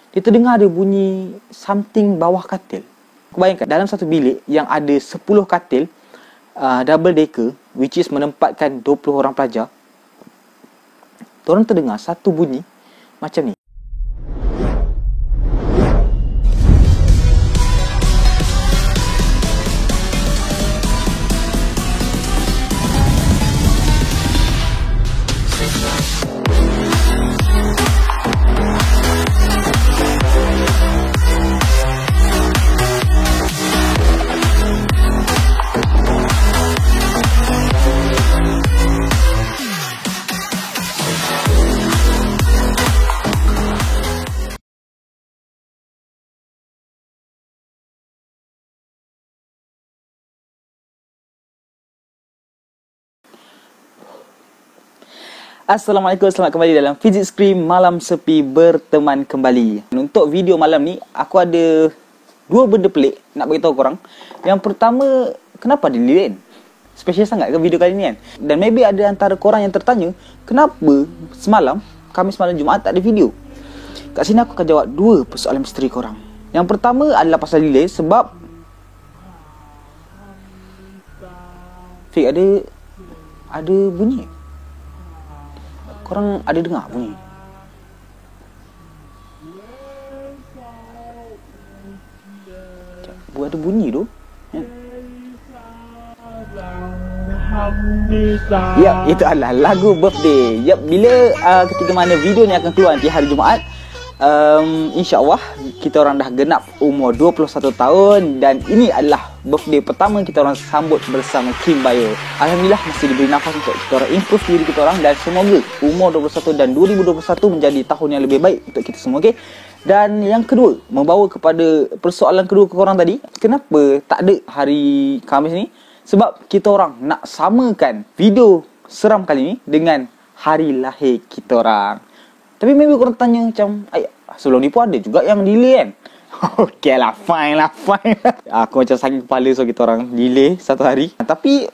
dia terdengar ada bunyi something bawah katil. Kau bayangkan dalam satu bilik yang ada 10 katil double decker, which is menempatkan 20 orang pelajar, diorang terdengar satu bunyi macam ni. Assalamualaikum, selamat kembali dalam Fidget Scream Malam Sepi berteman kembali. Untuk video malam ni, aku ada dua benda pelik nak beritahu korang. Yang pertama, kenapa dia delete? Special sangat ke video kali ni kan? Dan maybe ada antara korang yang tertanya, kenapa semalam, Khamis malam Jumaat tak ada video? Kat sini aku akan jawab dua persoalan misteri korang. Yang pertama adalah pasal delay sebab Fik, ada bunyi. Korang ada dengar bunyi? Ada bunyi tu ya, itu adalah lagu birthday. Yap, bila ketika mana video ni akan keluar nanti hari Jumaat, InsyaAllah kita orang dah genap umur 21 tahun. Dan ini adalah birthday pertama kita orang sambut bersama Kim Bio. Alhamdulillah masih diberi nafas untuk kita orang improve diri kita orang. Dan semoga umur 21 dan 2021 menjadi tahun yang lebih baik untuk kita semua, okay? Dan yang kedua, membawa kepada persoalan kedua ke korang tadi, kenapa tak ada hari Khamis ni? Sebab kita orang nak samakan video seram kali ni dengan hari lahir kita orang. Tapi maybe korang tanya macam, sebelum ni pun ada juga yang delay kan? Okay lah, fine lah. Aku macam sakit kepala so kita orang delay satu hari. Tapi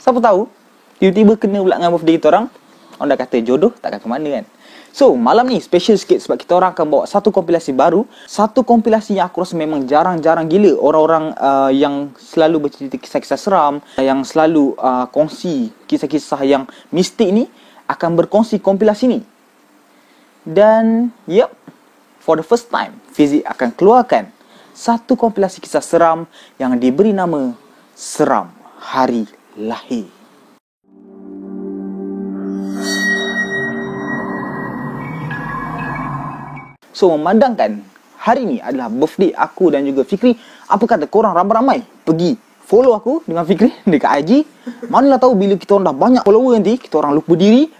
siapa tahu tiba-tiba kena pula dengan birthday kita orang. Orang dah kata jodoh takkan ke mana kan. So malam ni special sikit sebab kita orang akan bawa satu kompilasi baru. Satu kompilasi yang aku rasa memang jarang-jarang gila orang-orang yang selalu bercerita kisah-kisah seram, yang selalu kongsi kisah-kisah yang mistik ni, akan berkongsi kompilasi ni. Dan yep, for the first time Fizik akan keluarkan satu kompilasi kisah seram yang diberi nama Seram Hari Lahir. So memandangkan hari ni adalah birthday aku dan juga Fikri, apa kata korang ramai-ramai pergi follow aku dengan Fikri dekat IG. Manalah tahu bila kita orang dah banyak follower nanti kita orang lupa diri.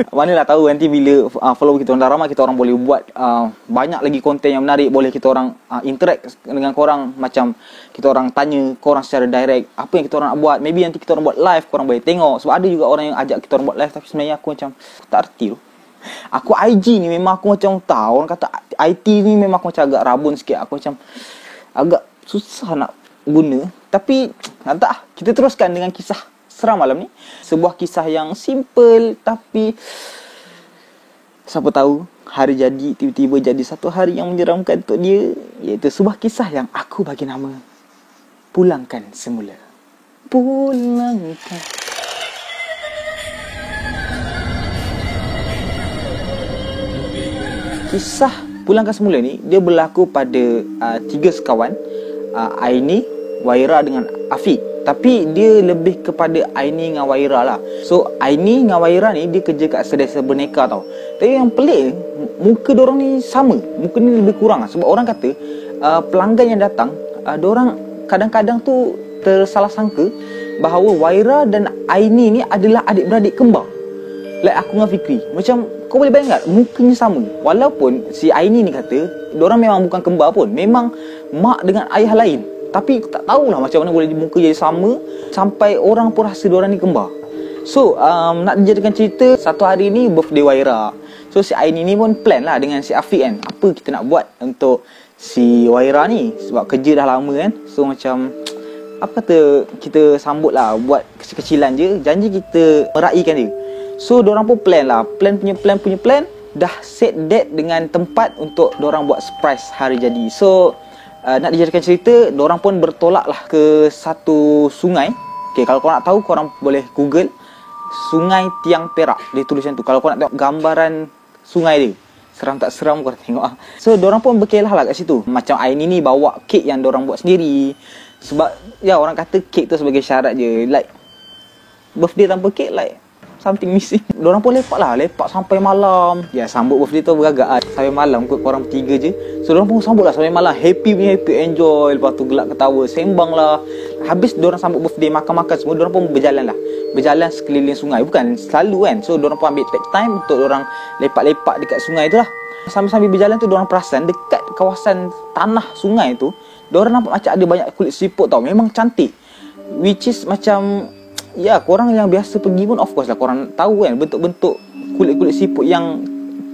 Manalah tahu nanti bila follower kita orang dah ramai, kita orang boleh buat banyak lagi konten yang menarik. Boleh kita orang interact dengan korang, macam kita orang tanya korang secara direct apa yang kita orang nak buat. Maybe nanti kita orang buat live, korang boleh tengok. Sebab ada juga orang yang ajak kita orang buat live, tapi sebenarnya aku macam tak erti tu. Aku IG ni memang aku macam tahu, orang kata IT ni memang aku macam agak rabun sikit. Aku macam agak susah nak guna. Tapi tak, kita teruskan dengan kisah seram malam ni. Sebuah kisah yang simple, tapi siapa tahu hari jadi tiba-tiba jadi satu hari yang menyeramkan untuk dia. Iaitu sebuah kisah yang aku bagi nama Pulangkan Semula. Pulangkan. Kisah Pulangkan Semula ni dia berlaku pada tiga sekawan, Aini, Waira dengan Afiq. Tapi dia lebih kepada Aini dengan Waira lah. So Aini dengan Waira ni dia kerja kat kedai boneka tau. Tapi yang pelik, muka diorang ni sama. Muka ni lebih kurang lah. Sebab orang kata pelanggan yang datang, diorang kadang-kadang tu tersalah sangka bahawa Waira dan Aini ni adalah adik-beradik kembar. Like aku dengan Fikri. Macam kau boleh bayangkan mukanya sama. Walaupun si Aini ni kata diorang memang bukan kembar pun, memang mak dengan ayah lain. Tapi tak tahulah macam mana boleh muka jadi sama sampai orang pun rasa diorang ni kembar. So nak dijadikan cerita, satu hari ni birthday Waira. So si Aini ni pun plan lah dengan si Afiq kan, apa kita nak buat untuk si Waira ni. Sebab kerja dah lama kan. So macam apa kata kita sambut lah, buat kecil-kecilan je, janji kita meraihkan dia. So diorang pun plan lah, plan. dah set date dengan tempat untuk dorang buat surprise hari jadi. So nak dijadikan cerita, dorang pun bertolak lah ke satu sungai. Okay, kalau korang nak tahu, korang boleh google Sungai Tiang Perak, dia tulis macam tu. Kalau korang nak tengok gambaran sungai dia, seram tak seram korang tengok lah. So dorang pun berkelah lah kat situ. Macam Aini ni bawa kek yang dorang buat sendiri. Sebab ya orang kata kek tu sebagai syarat je. Like birthday tanpa kek, like something missing. Diorang pun lepak sampai malam. Ya, sambut birthday tu beragak lah. Sampai malam kot, korang bertiga je. So diorang pun sambut lah sampai malam. Happy, enjoy. Lepas tu gelak ketawa, sembang lah. Habis diorang sambut birthday, makan-makan semua, diorang pun berjalan lah. Berjalan sekeliling sungai. Bukan selalu kan. So diorang pun ambil take time untuk diorang lepak-lepak dekat sungai tu lah. Sambil-sambil berjalan tu, diorang perasan dekat kawasan tanah sungai tu, diorang nampak macam ada banyak kulit siput tau. Memang cantik. Which is macam, ya, korang yang biasa pergi pun of course lah korang tahu kan bentuk-bentuk kulit-kulit siput yang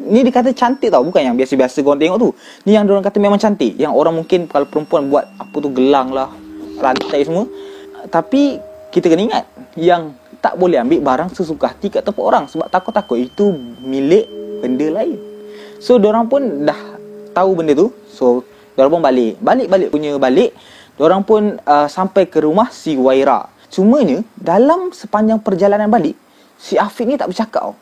ni dikata cantik tau. Bukan yang biasa-biasa korang tengok tu. Ni yang diorang kata memang cantik. Yang orang mungkin kalau perempuan buat apa tu, gelang lah, rantai semua. Tapi kita kena ingat yang tak boleh ambil barang sesuka hati kat tempat orang. Sebab takut-takut itu milik benda lain. So diorang pun dah tahu benda tu. So diorang pun balik. Diorang pun sampai ke rumah si Waira. Cumanya dalam sepanjang perjalanan balik, si Afiq ni tak bercakap tau.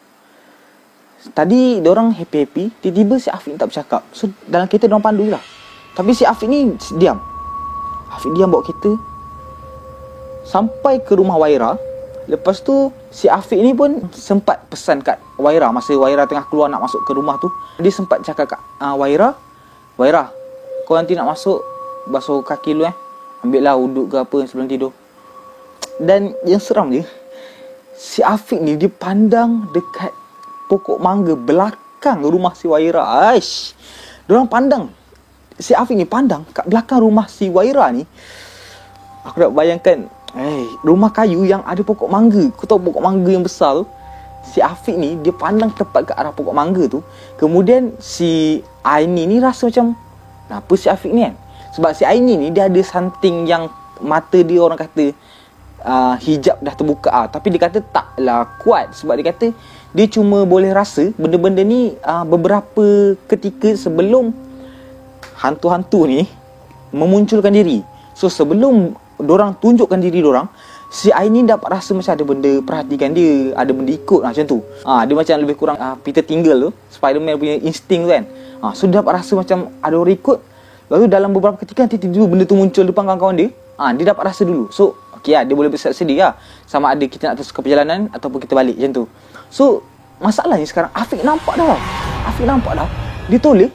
Tadi diorang happy-happy, tiba-tiba si Afiq ni tak bercakap. So dalam kereta diorang pandu je lah. Tapi si Afiq ni diam. Afiq diam bawa kereta sampai ke rumah Waira. Lepas tu si Afiq ni pun sempat pesan kat Waira. Masa Waira tengah keluar nak masuk ke rumah tu, dia sempat cakap kat Waira, kau nanti nak masuk basuh kaki lu ambil lah uduk ke apa sebelum tidur. Dan yang seram je, si Afiq ni dia pandang dekat pokok mangga belakang rumah si Waira. Aish, diorang pandang, si Afiq ni pandang kat belakang rumah si Waira ni. Aku nak bayangkan, rumah kayu yang ada pokok mangga. Kau tahu pokok mangga yang besar tu? Si Afiq ni dia pandang tepat ke arah pokok mangga tu. Kemudian si Aini ni rasa macam, kenapa si Afiq ni kan? Sebab si Aini ni dia ada something yang mata dia orang kata hijab dah terbuka tapi dia kata taklah kuat. Sebab dia kata dia cuma boleh rasa benda-benda ni beberapa ketika sebelum hantu-hantu ni memunculkan diri. So sebelum dorang tunjukkan diri dorang, si Aini dapat rasa macam ada benda perhatikan dia, ada benda ikut macam tu. Dia macam lebih kurang Peter Tingle tu, Spiderman punya insting tu kan. So dia dapat rasa macam ada orang ikut. Lalu dalam beberapa ketika nanti tiba-tiba benda tu muncul depan kawan-kawan dia. Dia dapat rasa dulu. So okey lah, dia boleh bersedia lah. Sama ada kita nak teruskan perjalanan ataupun kita balik macam tu. So masalahnya sekarang Afiq nampak dah. Dia toleh.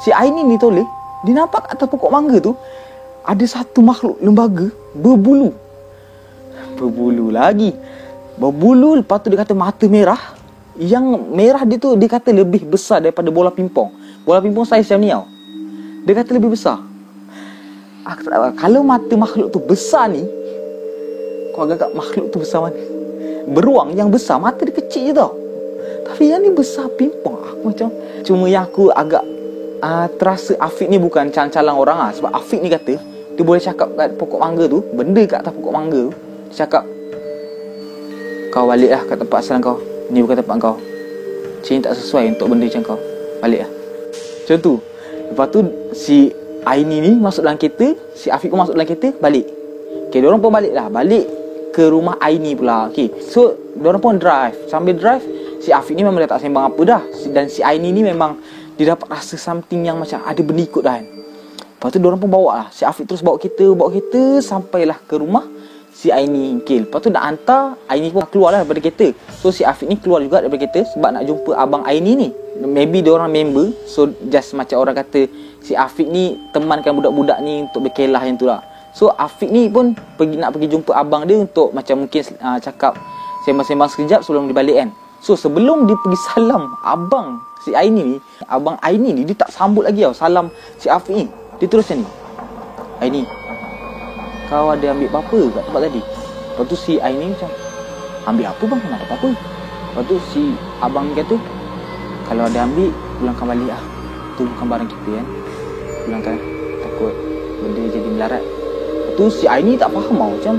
Si Aini ni toleh, dia nampak atas pokok mangga tu ada satu makhluk lembaga berbulu. Berbulu, lepas tu dia kata mata merah. Yang merah dia tu dia kata lebih besar daripada bola pingpong. Bola pingpong saiz macam ni tau. Dia kata lebih besar. Aku tak tahu, kalau mata makhluk tu besar ni, kau agak makhluk tu besar mana? Beruang yang besar, mata dia kecil je tau. Tapi yang ni besar pingpong. Aku macam, cuma yang aku agak terasa Afiq ni bukan calang-calang orang lah. Sebab Afiq ni kata dia boleh cakap kat pokok mangga tu, benda kat atas pokok mangga tu, dia cakap, kau balik lah kat tempat asal kau. Ni bukan tempat kau. Sini tak sesuai untuk benda macam kau. Balik lah. Macam tu. Lepas tu si Aini ni masuk dalam kereta, si Afiq pun masuk dalam kereta, balik. Okay, diorang pun balik lah. Balik ke rumah Aini pula. Okay, so diorang pun drive. Sambil drive, si Afiq ni memang dah tak sembang apa dah. Dan si Aini ni memang dia dapat rasa something yang macam ada benda ikut dah kan. Lepas tu diorang pun bawa lah. Si Afiq terus bawa kereta sampailah ke rumah si Aini. Okay, lepas tu nak hantar, Aini pun keluar lah daripada kereta. So si Afiq ni keluar juga daripada kereta sebab nak jumpa abang Aini ni. Maybe diorang member. So just macam orang kata, si Afiq ni temankan budak-budak ni untuk berkelah yang tu lah. So Afiq ni pun nak pergi jumpa abang dia untuk macam mungkin cakap sembang-sembang sekejap sebelum dia balik kan. So sebelum dia pergi salam abang si Aini ni, abang Aini ni dia tak sambut lagi tau salam si Afiq ni. Dia terus macam ni, Aini, kau ada ambil apa kat tempat tadi? Lepas tu si Aini macam, ambil apa bang? Mana ada apa-apa. Lepas tu si abang ni kata, kalau ada ambil, pulangkan balik lah. Tu bukan barang kita kan. Pulangkan, takut benda jadi melarat. Lepas tu si Aini tak faham tau. Macam,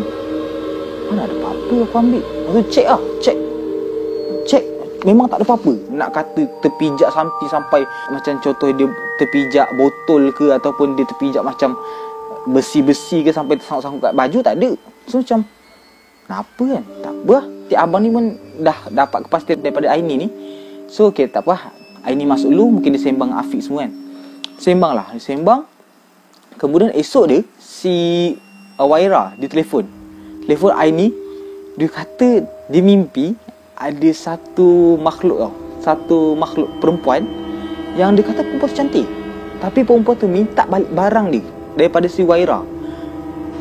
Mana ada apa-apa, aku ambil. Lepas tu Cek memang tak ada apa-apa. Nak kata terpijak sampai macam contoh dia terpijak botol ke, ataupun dia terpijak macam besi-besi ke sampai tersangkut-sangkut kat baju, tak ada. So macam kenapa kan? Tak apa lah. Abang ni pun dah dapat kepastian daripada Aini ni. So okay, tak apa. Aini masuk dulu, mungkin dia sembang dengan Afiq semua kan. Dia sembang. Kemudian esok dia si Waira dia telefon Aini. Dia kata dia mimpi ada satu makhluk perempuan yang dia kata perempuan tu cantik, tapi perempuan tu minta balik barang dia daripada si Waira.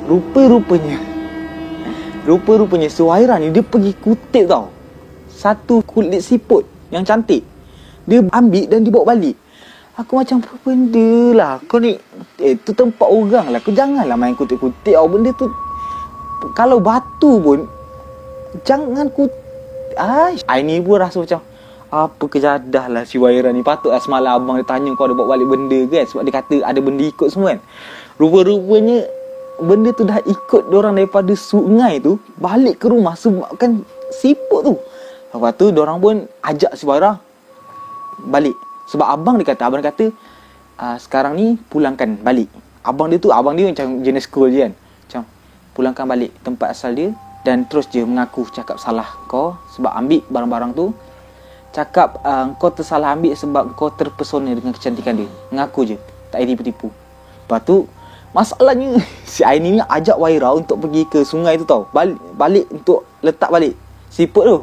Rupa-rupanya si Waira ni dia pergi kutip tau satu kulit siput yang cantik. Dia ambil dan dibawa balik. Aku macam, apa benda lah kau ni? Tu tempat orang lah. Kau janganlah main kutip-kutip benda tu. Kalau batu pun jangan kutip. Aini pun rasa macam, apa kejadah lah si Waira ni. Patutlah semalam abang dia tanya kau ada bawa balik benda kan, sebab dia kata ada benda ikut semua kan. Rupa-rupanya benda tu dah ikut diorang daripada sungai tu balik ke rumah sebabkan siput tu. Lepas tu diorang pun ajak si Waira balik. Sebab abang dia kata sekarang ni pulangkan balik. Abang dia macam jenis cool je kan. Macam pulangkan balik tempat asal dia. Dan terus je mengaku cakap salah kau sebab ambil barang-barang tu. Cakap kau tersalah ambil sebab kau terpesona dengan kecantikan dia. Mengaku je, tak payah tipu-tipu. Lepas tu masalahnya si Aini ni ajak Waira untuk pergi ke sungai tu tau. Balik untuk letak balik siput tu.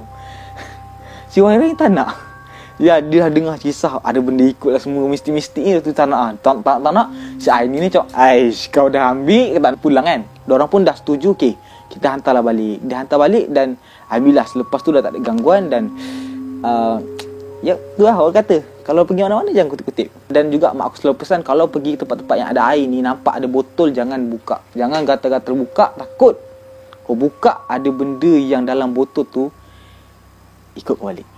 Si Waira ni tak nak. Ya, dia dah dengar kisah ada benda ikut lah semua mistik-mistik ni tu tak nak. Tak nak. Si Aini ni cakap, kau dah ambil, tak pulang kan. Diorang pun dah setuju, okey, kita hantarlah balik. Dia hantar balik dan alhamdulillah selepas tu dah tak ada gangguan. Dan ya, tu lah orang kata, kalau pergi mana-mana jangan kutip-kutip. Dan juga mak aku selalu pesan, kalau pergi ke tempat-tempat yang ada air ni, nampak ada botol, jangan buka. Jangan gatal-gatal buka, takut kau buka ada benda yang dalam botol tu ikut kau balik.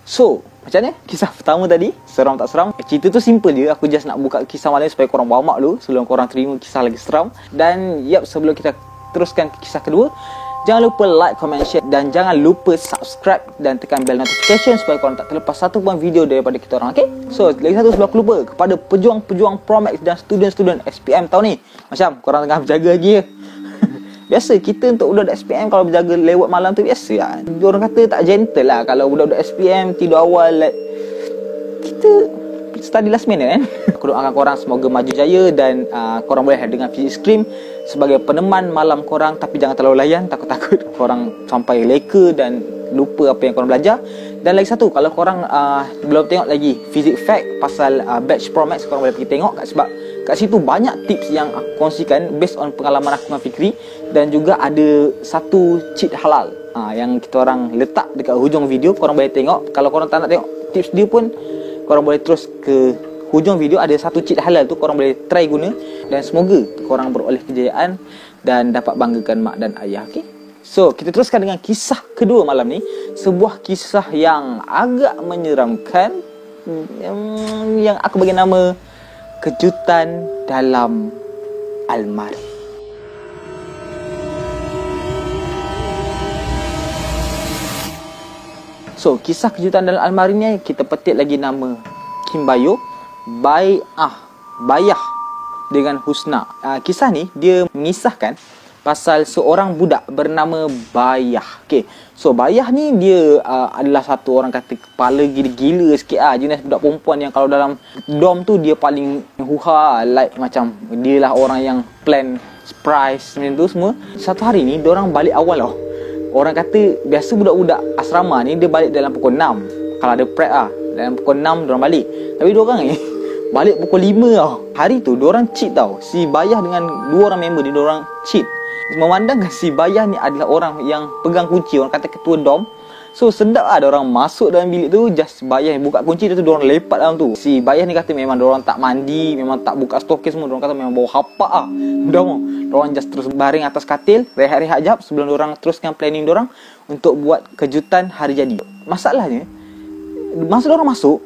So, macam mana kisah pertama tadi? Seram tak seram? Cerita tu simple je. Aku just nak buka kisah malam supaya korang wamak dulu sebelum korang terima kisah lagi seram. Dan sebelum kita teruskan ke kisah kedua, jangan lupa like, comment, share. Dan jangan lupa subscribe dan tekan bell notification supaya korang tak terlepas satu pun video daripada kita orang, okay? So, lagi satu sebelum aku lupa, kepada pejuang-pejuang Promax dan student-student SPM tahun ni, macam korang tengah berjaga lagi ya. Biasa kita untuk budak-budak SPM kalau berjaga lewat malam tu biasa lah. Orang kata tak gentle lah kalau budak-budak SPM tidur awal. Kita study last minute kan. Aku doakan korang semoga maju jaya. Dan korang boleh dengan Physics Stream sebagai peneman malam korang. Tapi jangan terlalu layan, takut-takut korang sampai leka dan lupa apa yang korang belajar. Dan lagi satu, kalau korang belum tengok lagi Physics Fact pasal batch Promax, korang boleh pergi tengok sebab kat situ banyak tips yang aku kongsikan based on pengalaman aku dengan Fikri. Dan juga ada satu cheat halal yang kita orang letak dekat hujung video. Korang boleh tengok. Kalau korang tak nak tengok tips dia pun, korang boleh terus ke hujung video. Ada satu cheat halal tu, korang boleh try guna. Dan semoga korang beroleh kejayaan dan dapat banggakan mak dan ayah, okay? So, kita teruskan dengan kisah kedua malam ni. Sebuah kisah yang agak menyeramkan, yang aku bagi nama Kejutan Dalam Almari. So, kisah Kejutan Dalam Almari ni kita petik lagi nama Kim Bayo, Bayah dengan Husna. Kisah ni dia mengisahkan pasal seorang budak bernama Bayah. Okay. So, Bayah ni dia adalah satu orang kata kepala gila-gila sikit jenis budak perempuan yang kalau dalam dorm tu dia paling huha, like macam dia lah orang yang plan surprise macam tu semua. Satu hari ni diorang balik awal tau. Orang kata biasa budak-budak asrama ni dia balik dalam pukul 6. Kalau ada prep dalam pukul 6 diorang balik. Tapi diorang ni balik pukul 5 tau. Hari tu diorang cheat tau. Si Bayah dengan dua orang member dia, diorang cheat. Memandangkan si Bayah ni adalah orang yang pegang kunci, orang kata ketua dorm. So sedap ada orang masuk dalam bilik tu, just Bayah yang buka kunci dia tu, diorang lepak dalam tu. Si Bayah ni kata memang diorang tak mandi, memang tak buka stokis semua. Diorang kata memang bau hapak Diorang just terus baring atas katil, rehat-rehat jap sebelum diorang teruskan planning diorang untuk buat kejutan hari jadi. Masalahnya masa diorang masuk,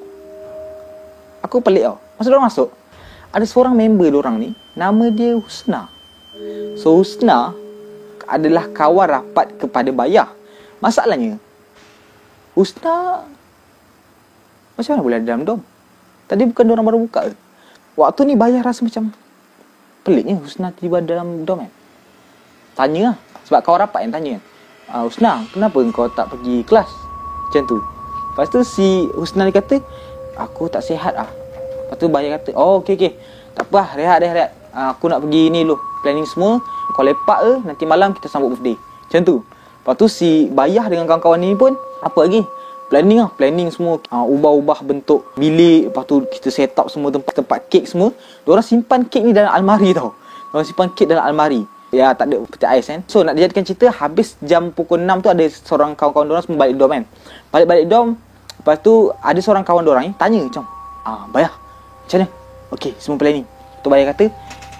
aku pelik tau. Masa diorang masuk, ada seorang member diorang ni, nama dia Husna. So Husna, adalah kawan rapat kepada Bayah. Masalahnya, Husna macam mana boleh ada dalam dom? Tadi bukan diorang baru buka ke? Waktu ni Bayah rasa macam peliknya Husna tiba dalam dom kan. Tanya lah. Sebab kawan rapat yang tanya. Husna, kenapa kau tak pergi kelas? Macam tu. Lepas tu si Husna ni kata, aku tak sihat lah. Lepas tu Bayah kata, oh okey. Tak apa lah, rehat. Aku nak pergi ni dulu. Planning semua. Kau lepak ke, nanti malam kita sambut birthday. Macam tu. Lepas tu si Bayah dengan kawan-kawan ni pun, apa lagi? Planning semua. Ubah-ubah bentuk bilik. Lepas tu kita set up semua tempat kek semua. Diorang simpan kek ni dalam almari tau. Diorang simpan kek dalam almari. Ya, tak ada peti ais kan. So nak dijadikan cerita, habis jam pukul 6 tu ada seorang kawan-kawan diorang semua balik dom kan. Balik dom. Lepas tu ada seorang kawan diorang ni tanya macam, Bayah, macam mana? Okey, semua planning. Tu Bayah kata,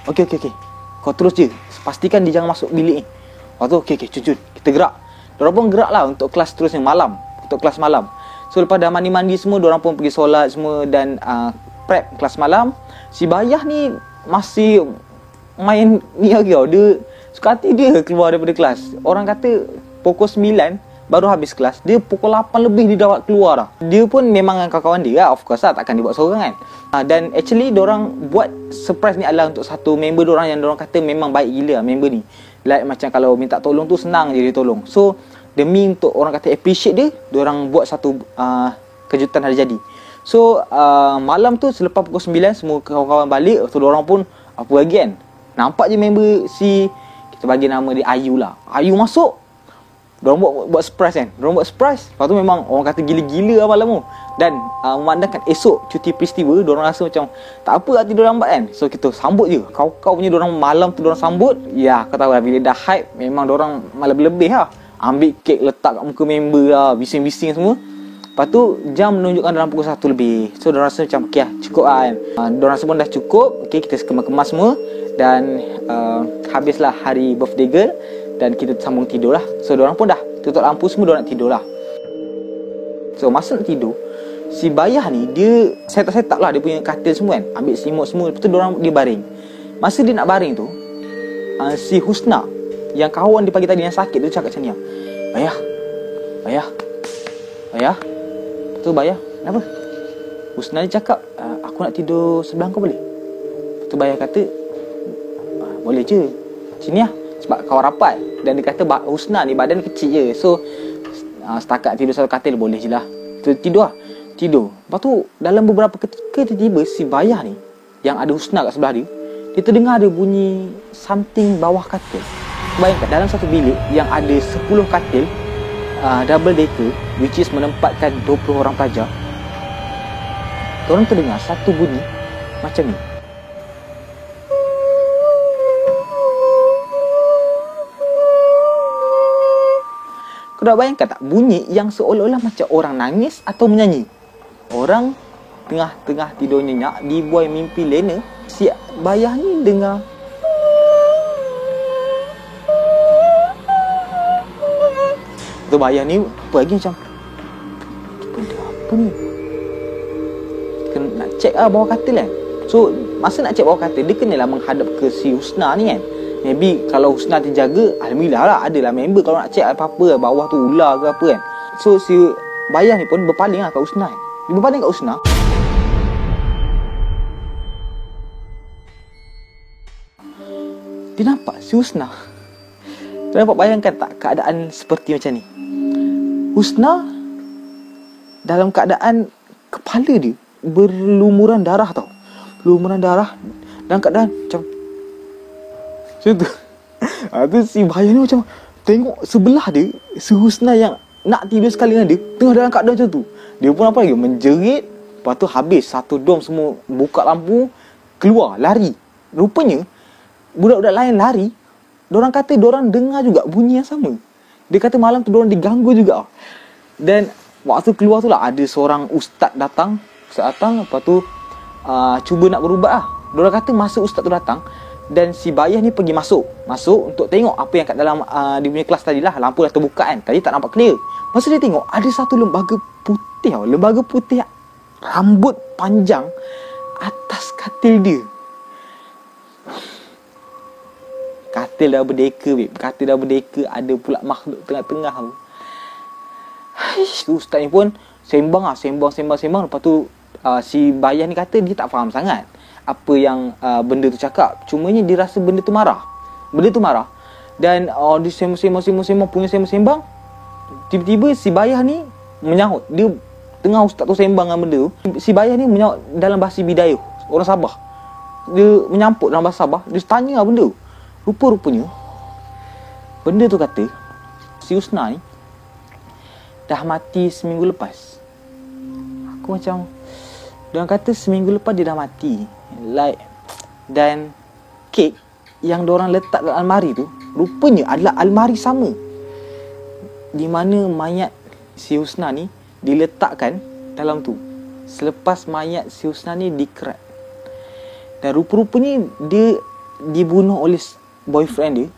Okey. Kau terus je. Pastikan dia jangan masuk bilik ni. Lepas tu, okey, cun. Kita gerak. Diorang pun gerak lah untuk kelas terusnya malam. Untuk kelas malam. So lepas dah mandi-mandi semua, diorang pun pergi solat semua dan prep kelas malam. Si Bayah ni masih main ni lagi tau. Dia suka hati dia keluar daripada kelas. Orang kata pukul 9 baru habis kelas. Dia pukul 8 lebih dia dah keluar dah. Dia pun memang dengan kawan-kawan dia lah. Of course lah, takkan dia buat seorang kan. Dan actually diorang buat surprise ni adalah untuk satu member diorang yang diorang kata memang baik gila lah member ni. Like macam kalau minta tolong tu senang je dia tolong. So demi untuk orang kata appreciate dia, diorang buat satu kejutan hari jadi. So malam tu selepas pukul 9 semua kawan-kawan balik. So diorang pun apa lagi kan, nampak je member si, kita bagi nama dia Ayu lah. Ayu masuk, diorang buat surprise kan. Diorang buat surprise. Lepas tu memang orang kata gila-gila lah malam tu. Dan memandangkan esok cuti peristiwa, diorang rasa macam tak apa hati diorang lambat kan. So kita sambut je. Kau punya diorang malam tu diorang sambut. Ya, kau tahu lah, bila dah hype memang diorang malah lebih lah. Ambil kek letak kat muka member lah, bising-bising semua. Lepas tu jam menunjukkan dalam pukul 1 lebih. So diorang rasa macam okay lah, cukup lah kan. Diorang rasa pun dah cukup. Okay, kita kemas-kemas semua. Dan habislah hari birthday girl. Dan kita sambung tidur lah. So diorang pun dah tutup lampu semua, diorang nak tidur lah. So masa nak tidur, si Bayah ni dia set up lah dia punya katil semua kan. Ambil selimut semua. Lepas tu dia baring. Masa dia nak baring tu, si Husna yang kawan dia pagi tadi yang sakit tu cakap macam ni, Bayah. Lepas tu Bayah, kenapa? Husna dia cakap, aku nak tidur sebelah kau boleh? Lepas tu Bayah kata, boleh je, sini lah. Sebab kawan rapat. Dan dia kata Husna ni badan kecil je. So setakat tidur satu katil boleh je lah. Tidur. Lepas tu dalam beberapa ketika tiba-tiba si Bayah ni, yang ada Husna kat sebelah dia, dia terdengar ada bunyi something bawah katil. Bayangkan dalam satu bilik yang ada 10 katil, double decker, which is menempatkan 20 orang pelajar, orang terdengar satu bunyi macam ni. Kau dah bayangkan tak? Bunyi yang seolah-olah macam orang nangis atau menyanyi. Orang tengah-tengah tidur nyenyak, dibuai mimpi lena, si Bayah ni dengar. Tu Bayah ni apa lagi macam, benda apa ni? Kena nak check lah bawah katil kan. So masa nak check bawah katil, dia kenalah menghadap ke si Husna ni kan. Maybe kalau Husna terjaga, alhamdulillah lah, adalah member kalau nak check apa-apa bawah tu ular ke apa kan. So si Bayah ni pun berpaling lah kat Husna kan. Dia berpaling kat Husna. Dia nampak si Husna. Dia nampak, bayangkan tak keadaan seperti macam ni. Husna dalam keadaan kepala dia berlumuran darah tau. Lumuran darah. Dalam keadaan macam tu. Tu si Bayah ni macam tengok sebelah dia, si Husna yang nak tidur sekali dengan dia tengah dalam keadaan macam tu. Dia pun apa lagi, menjerit. Lepas tu habis satu dom semua buka lampu, keluar, lari. Rupanya budak-budak lain lari. Diorang kata diorang dengar juga bunyi yang sama. Dia kata malam tu diorang diganggu juga. Dan waktu keluar tu lah ada seorang ustaz datang. Lepas tu cuba nak berubat lah. Diorang kata masa ustaz tu datang, dan si Bayah ni pergi masuk untuk tengok apa yang kat dalam dia punya kelas tadi lah. Lampu dah terbuka kan, tadi tak nampak clear. Masa dia tengok, ada satu lembaga putih tau. Lembaga putih rambut panjang atas katil dia. Katil dah berdeka, babe. Katil dah berdeka, ada pula makhluk tengah-tengah tu. Ustaz ni pun sembang. Lepas tu si Bayah ni kata dia tak faham sangat apa yang benda tu cakap. Cumanya dia rasa benda tu marah. Dan dia sembang, punya sembang. Tiba-tiba si Bayah ni menyahut. Dia tengah ustaz tu sembang dengan benda tu, si Bayah ni menyahut dalam bahasa Bidayuh, orang Sabah. Dia menyampuk dalam bahasa Sabah. Dia tanya lah benda tu. Rupa-rupanya benda tu kata si Husna ni dah mati seminggu lepas. Aku macam, diorang kata seminggu lepas dia dah mati. Dan kek yang diorang letak dalam almari tu rupanya adalah almari sama di mana mayat si Husna ni diletakkan dalam tu selepas mayat si Husna ni dikerat. Dan rupa-rupanya dia dibunuh oleh boyfriend dia.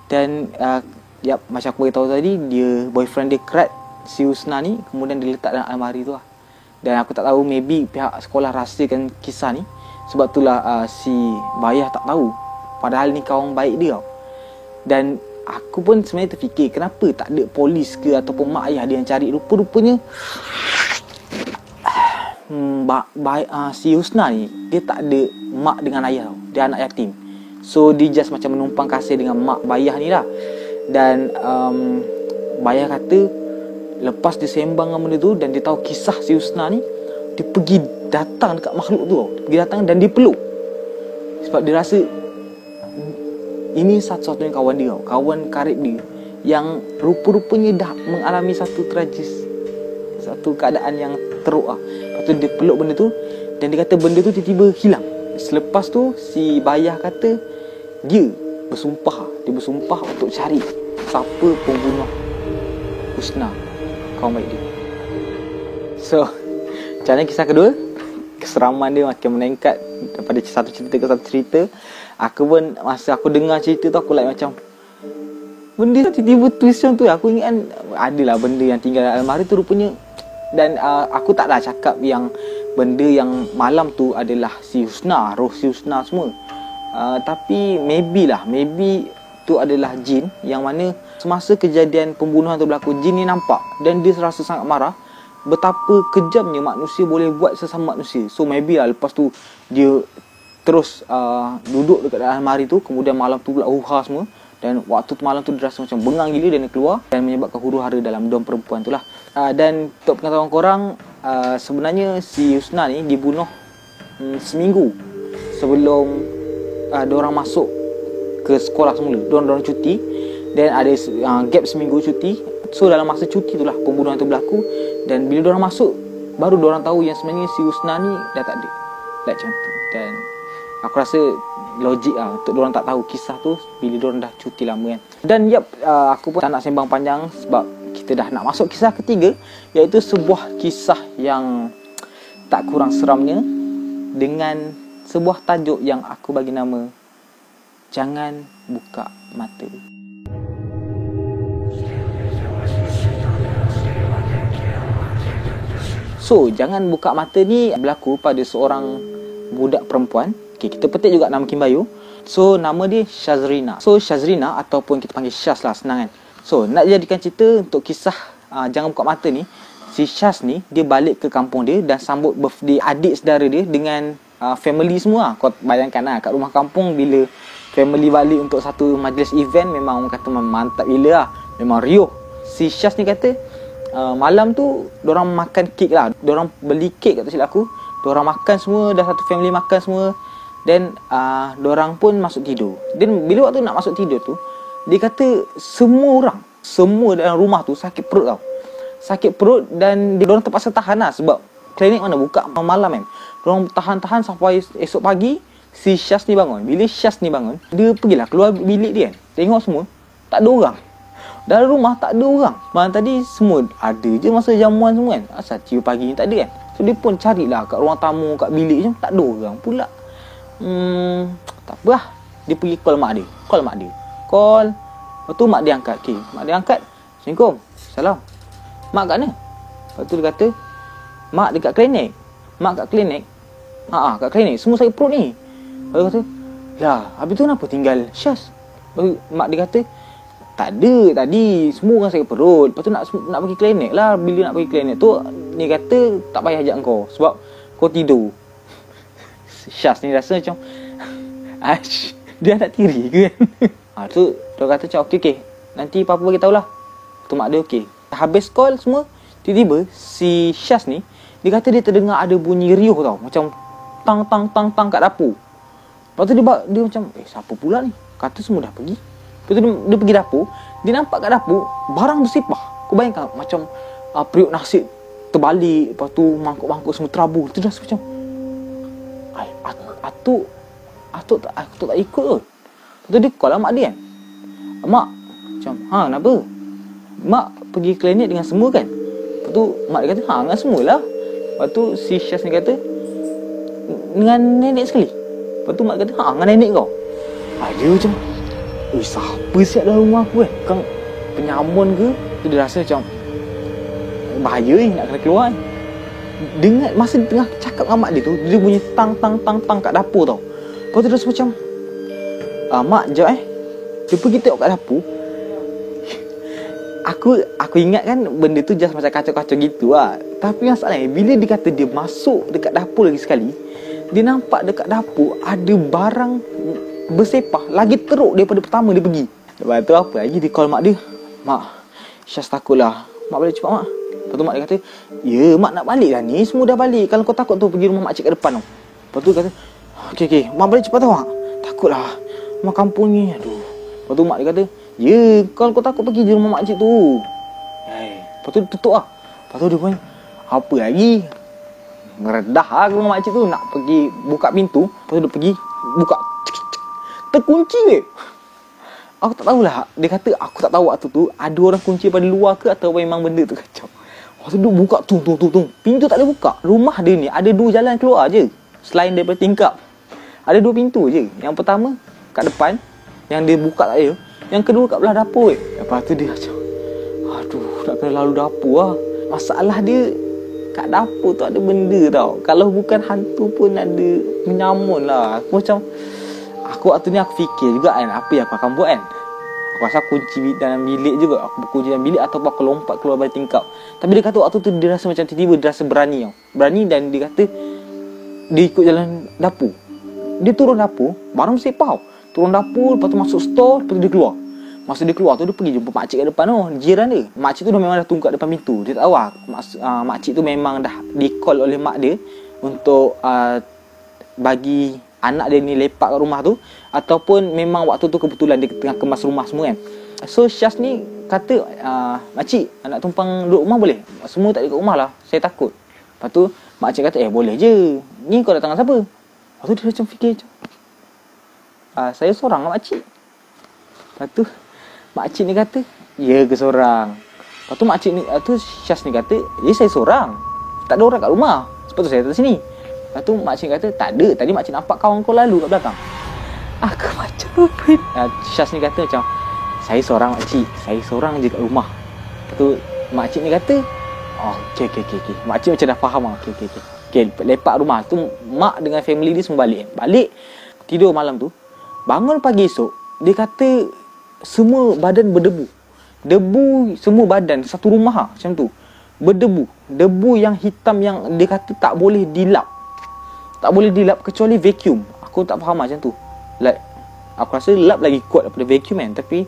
Dan macam aku beritahu tadi, dia boyfriend dia kerat si Husna ni, kemudian diletak dalam almari tu lah. Dan aku tak tahu, maybe pihak sekolah rahsiakan kisah ni. Sebab itulah si Bayah tak tahu, padahal ni kawan baik dia tau. Dan aku pun sebenarnya terfikir, kenapa tak ada polis ke ataupun mak ayah dia yang cari. Rupa-rupanya si Husna ni, dia tak ada mak dengan ayah tau. Dia anak yatim. So dia just macam menumpang kasih dengan mak Bayah ni lah. Dan Bayah kata lepas dia sembang dengan benda tu dan dia tahu kisah si Husna ni, dia pergi datang dekat makhluk tu tau. Pergi datang dan dia peluk. Sebab dia rasa ini satu-satunya kawan dia tau, kawan karib dia yang rupa-rupanya dah mengalami satu tragis, satu keadaan yang teruk lah. Lepas tu dia peluk benda tu dan dia kata benda tu tiba-tiba hilang. Selepas tu si Bayah kata dia bersumpah untuk cari siapa pembunuh Husna, kawan baik dia. So macam mana kisah kedua? Keseraman dia makin meningkat daripada satu cerita ke satu cerita. Aku pun masa aku dengar cerita tu, aku macam benda tu tiba-tiba twist macam tu. Aku ingat kan adalah benda yang tinggal dalam almari tu rupanya. Dan aku taklah cakap yang benda yang malam tu adalah si Husna, roh si Husna semua. Tapi maybe tu adalah jin, yang mana semasa kejadian pembunuhan tu berlaku, jin ni nampak dan dia rasa sangat marah betapa kejamnya manusia boleh buat sesama manusia. So maybe lah lepas tu dia terus duduk dekat dalam almari tu, kemudian malam tu pula huru-hara semua. Dan waktu tu malam tu dia rasa macam bengang gila dan dia keluar dan menyebabkan huru-hara dalam dom perempuan tu lah. Dan untuk pengetahuan korang, sebenarnya si Husna ni dibunuh seminggu sebelum diorang masuk ke sekolah semula. Diorang cuti dan ada gap seminggu cuti. So dalam masa cuti tu lah pembunuhan tu berlaku. Dan bila diorang masuk, baru diorang tahu yang sebenarnya si Husna ni dah tak ada. Macam tu. Dan aku rasa logik lah untuk diorang tak tahu kisah tu bila diorang dah cuti lama kan. Dan aku pun tak nak sembang panjang sebab kita dah nak masuk kisah ketiga, iaitu sebuah kisah yang tak kurang seramnya dengan sebuah tajuk yang aku bagi nama Jangan Buka Mata. So, Jangan Buka Mata ni berlaku pada seorang budak perempuan. Okay, kita petik juga nama Kim Bayu. So, nama dia Shazrina. So, Shazrina ataupun kita panggil Shaz lah, senang kan. So, nak jadikan cerita untuk kisah Jangan Buka Mata ni, si Shaz ni, dia balik ke kampung dia dan sambut birthday adik saudara dia dengan family semua lah. Kau bayangkan lah, kat rumah kampung bila family balik untuk satu majlis event, memang orang kata mantap gila lah. Memang riuh. Si Shaz ni kata, malam tu diorang makan kek lah. Diorang beli kek, tak silap aku. Diorang makan semua, dah satu family makan semua. Dan diorang pun masuk tidur. Dan bila waktu nak masuk tidur tu, dia kata semua dalam rumah tu sakit perut tau. Sakit perut dan diorang terpaksa tahan lah. Sebab klinik mana buka malam kan. Diorang tahan-tahan sampai esok pagi. Si Syaz ni bangun. Bila Syaz ni bangun, dia pergilah keluar bilik dia kan. Tengok semua, tak ada orang. Dalam rumah tak ada orang. Malam tadi semua ada je masa jamuan semua kan. Asal cium pagi ni tak ada kan. So dia pun carilah kat ruang tamu, kat bilik macam tak ada orang pula. Tak apa lah. Dia pergi call mak dia. Lepas tu mak dia angkat. Okay, mak dia angkat. Assalamualaikum. Salam. Mak kat mana? Lepas tu dia kata, mak dekat klinik. Mak kat klinik. Kat klinik. Semua sakit perut ni. Lepas tu kata, Lah, habis tu kenapa tinggal Syaz? Mak dia kata, tak ada tadi, semua orang sakit perut. Lepas tu nak pergi klinik lah. Bila nak pergi klinik tu, dia kata tak payah ajak kau sebab kau tidur. Syaz ni rasa macam dia nak tiri ke kan? Tu dia kata macam okey, nanti papa bagi tahulah. Tu mak dia okey. Habis call semua, tiba-tiba si Syaz ni, dia kata dia terdengar ada bunyi riuh tau, macam tang tang tang tang kat dapur. Lepas tu dia macam, siapa pula ni? Kata semua dah pergi. Lepas tu dia pergi dapur, dia nampak kat dapur barang bersepah. Kau bayangkan macam periuk nasi terbalik, lepas tu mangkuk-mangkuk semua terabur. Tu dah macam aku tak ikut kot. Lepas tu dia call lah mak dia kan. Mak, macam, kenapa? Mak pergi klinik dengan semua kan? Lepas tu mak dia kata, dengan semua lah. Lepas tu si Syaz ni kata, dengan nenek sekali. Lepas tu mak kata, dengan nenek kau. Dia macam, siapa siap dalam rumah aku kan? Bukan penyamun ke? Tu dia rasa macam bahaya ni, nak kena keluar kan? Dengar masa dia tengah cakap dengan mak dia tu, dia bunyi tang tang tang tang kat dapur tau. Lepas tu dia rasa macam, mak sekejap dia pergi tengok kat dapur. Aku ingat kan benda tu just macam kacau-kacau gitu lah. Tapi masalahnya bila dia kata dia masuk dekat dapur lagi sekali, dia nampak dekat dapur ada barang bersepah lagi teruk daripada pertama dia pergi. Lepas tu apa lagi, dia call mak dia. Mak, Syaz takutlah. Mak balik cepat mak. Lepas tu mak dia kata, ya mak nak balik dah ni, semua dah balik. Kalau kau takut tu pergi rumah makcik kat depan tu. Lepas tu kata, okey, mak balik cepat tau mak. Takutlah mak kampung ni, aduh. Lepas tu mak dia kata, ya kalau kau takut pergi je rumah makcik tu. Lepas tu dia tutup lah. Lepas tu dia pun, apa lagi, ngeredah lah ke rumah makcik tu. Nak pergi buka pintu. Lepas tu dia pergi buka, terkunci dia. Aku tak tahulah. Dia kata aku tak tahu waktu tu ada orang kunci pada luar ke atau memang benda tu kacau. Waktu tu buka tung. Pintu tak boleh buka. Rumah dia ni ada 2 jalan keluar je. Selain daripada tingkap, ada 2 pintu je. Yang pertama kat depan, yang dia buka tak ada. Yang kedua kat belah dapur. Lepas tu dia macam, aduh, nak kena lalu dapur lah. Masalah dia kat dapur tu ada benda tau. Kalau bukan hantu pun ada menyamun lah. Aku waktu ni aku fikir juga kan, apa yang aku akan buat kan. Aku rasa kunci dalam bilik juga. Aku berkunci dalam bilik ataupun aku lompat keluar dari tingkap. Tapi dia kata waktu tu dia rasa macam tiba-tiba dia rasa berani tau. Berani, dan dia kata dia ikut jalan dapur. Dia turun dapur, barang sepau. Turun dapur, lepas tu masuk store, lepas tu dia keluar. Masa dia keluar tu dia pergi jumpa makcik kat depan tu, jiran dia. Makcik tu memang dah tunggu kat depan pintu. Dia tak tahu lah, makcik tu memang dah di-call oleh mak dia untuk bagi anak dia ni lepak kat rumah tu, ataupun memang waktu tu kebetulan dia tengah kemas rumah semua kan. So Syaz ni kata, makcik nak tumpang duduk rumah boleh? Semua tak ada kat rumah lah, saya takut. Lepas tu makcik kata, boleh je. Ni kau datang dengan siapa? Lepas tu dia macam fikir macam, saya seorang lah makcik. Lepas tu makcik ni kata, ya ke seorang? Lepas tu makcik ni, Syaz ni kata, ya saya seorang, tak ada orang kat rumah, sebab tu saya datang sini. Lepas tu makcik kata, tak ada, tadi makcik nampak kawan kau lalu kat belakang. Aku macam apa? Syaz ni kata macam, saya seorang makcik, saya seorang je kat rumah. Lepas tu makcik ni kata, okey. Makcik macam dah faham lah. Okey, lepak rumah tu, mak dengan family dia semua balik tidur malam tu. Bangun pagi esok, dia kata semua badan berdebu. Debu semua badan, satu rumah lah, macam tu, berdebu. Debu yang hitam yang dia kata tak boleh dilap. Tak boleh dilap kecuali vacuum. Aku tak faham macam tu. Like, aku rasa lap lagi kuat daripada vacuum kan. Tapi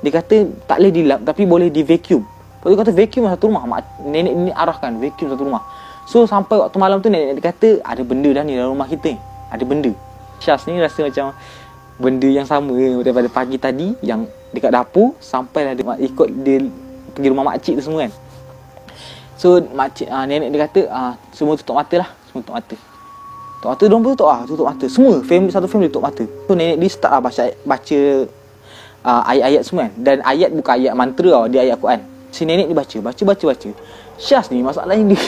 dia kata tak boleh dilap, tapi boleh di vacuum. Lepas tu kata vacuum satu rumah. Nenek ni arahkan vacuum satu rumah. So sampai waktu malam tu nenek dia kata, ada benda dah ni dalam rumah kita ni. Ada benda. Syaz ni rasa macam benda yang sama daripada pagi tadi, yang dekat dapur, sampailah dia ikut dia pergi rumah makcik tu semua kan. So makcik, nenek dia kata, semua tutup mata lah. Semua tutup mata. Tutup mata, diorang pun tutup mata. Semua satu family tutup mata. So nenek dia start lah baca ayat-ayat semua kan. Dan ayat bukan ayat mantra tau, dia ayat Quran. Si nenek dia baca. Syaz ni masalahnya dia,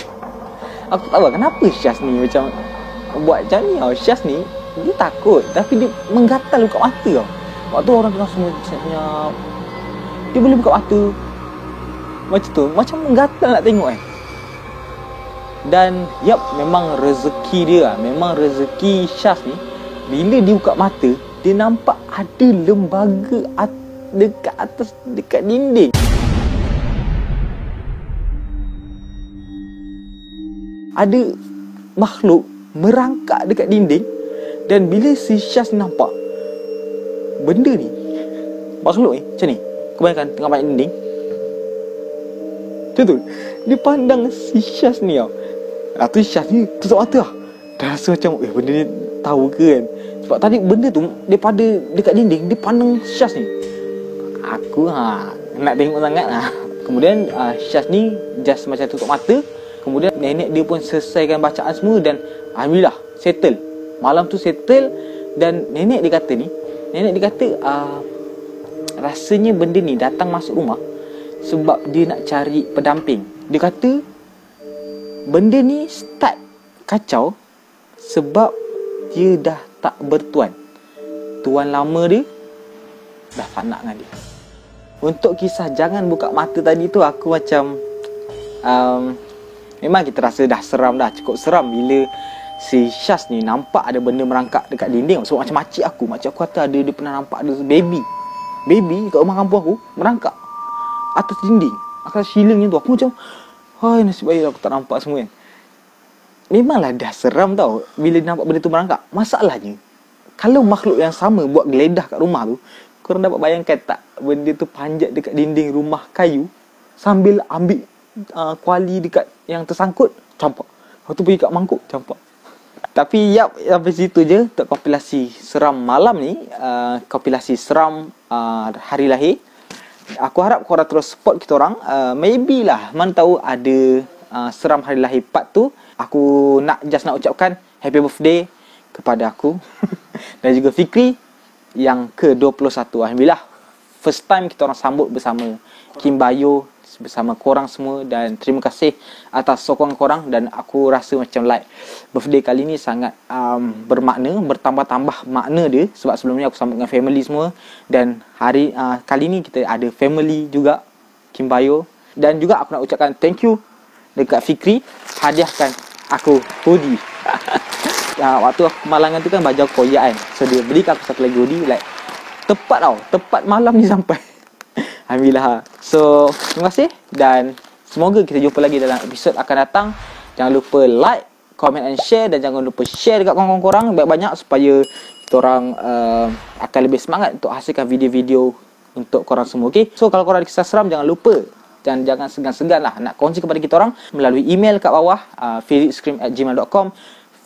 aku tak tahu kenapa Syaz ni macam buat macam ni tau. Syaz ni dia takut, tapi dia menggatal buka mata tau. Waktu orang tengah semua senyap, dia boleh buka mata macam tu, macam menggatal nak tengok kan. Dan memang rezeki dia lah. Memang rezeki Syaz ni, bila dia buka mata, dia dia nampak ada lembaga dekat atas, dekat dinding. Ada makhluk merangkak dekat dinding. Dan bila si Syaz nampak benda ni, makhluk ni macam ni, kau bayangkan tengah banyak dinding. Betul. Dia pandang si Syaz ni tau. Tu Syaz ni tutup mata lah. Dah rasa macam benda ni tahu ke kan. Sebab tadi benda tu daripada dekat dinding, dia pandang Syaz ni. Aku nak tengok sangat lah. Kemudian Syaz ni just macam tutup mata. Kemudian nenek dia pun selesaikan bacaan semua. Dan alhamdulillah settle. Malam tu settle. Dan nenek dia kata rasanya benda ni datang masuk rumah sebab dia nak cari pendamping. Dia kata benda ni start kacau sebab dia dah tak bertuan. Tuan lama dia dah fana dengan dia. Untuk kisah jangan buka mata tadi tu, aku macam memang kita rasa dah seram dah. Cukup seram bila si Syaz ni nampak ada benda merangkak dekat dinding. Sebab macam makcik aku kata dia pernah nampak ada baby kat rumah kampung aku merangkak atas dinding, atas ceilingnya tu. Aku macam hai, nasib baik aku tak nampak semua kan. Memanglah dah seram tau bila nampak benda tu merangkak. Masalahnya kalau makhluk yang sama buat geledah kat rumah tu, korang dapat bayangkan tak benda tu panjat dekat dinding rumah kayu sambil ambil kuali dekat yang tersangkut, campak. Lepas tu pergi kat mangkuk, campak. Tapi sampai situ je untuk kompilasi seram malam ni. Kompilasi seram hari lahir. Aku harap korang terus support kita orang. Maybe lah, mana tahu ada seram hari lahir part tu. Aku nak ucapkan happy birthday kepada aku dan juga Fikri yang ke-21. Alhamdulillah, first time kita orang sambut bersama Kim Bayo, bersama korang semua. Dan terima kasih atas sokongan korang. Dan aku rasa macam birthday kali ni sangat bermakna, bertambah-tambah makna dia. Sebab sebelum ni aku sambut dengan family semua. Dan hari kali ni kita ada family juga, Kim Bayo. Dan juga aku nak ucapkan thank you dekat Fikri, hadiahkan aku hoodie. Waktu aku kemalangan tu kan baju aku koyak kan. So dia belikan aku satu lagi hoodie. Tepat malam ni sampai. Alhamdulillah. So terima kasih. Dan semoga kita jumpa lagi dalam episod akan datang. Jangan lupa like, comment and share. Dan jangan lupa share dekat kawan-kawan korang banyak-banyak supaya kita orang akan lebih semangat untuk hasilkan video-video untuk korang semua. Okay? So kalau korang ada kisah seram, jangan lupa dan jangan segan-segan lah nak kongsi kepada kita orang melalui email kat bawah, fizikscream@gmail.com,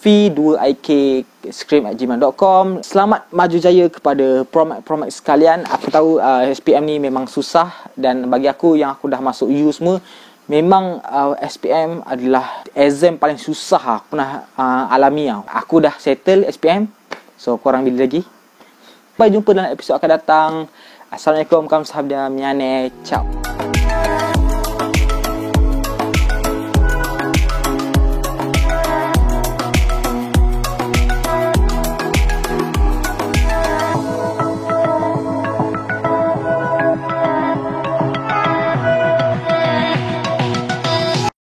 v2ik@gmail.com. Selamat maju jaya kepada promek sekalian. Aku tahu SPM ni memang susah. Dan bagi aku yang aku dah masuk U semua, memang SPM adalah exam paling susah aku pernah alami. Aku dah settle SPM. So korang bila lagi. Sampai jumpa dalam episod akan datang. Assalamualaikum, kamsahamnida, miane, ciao.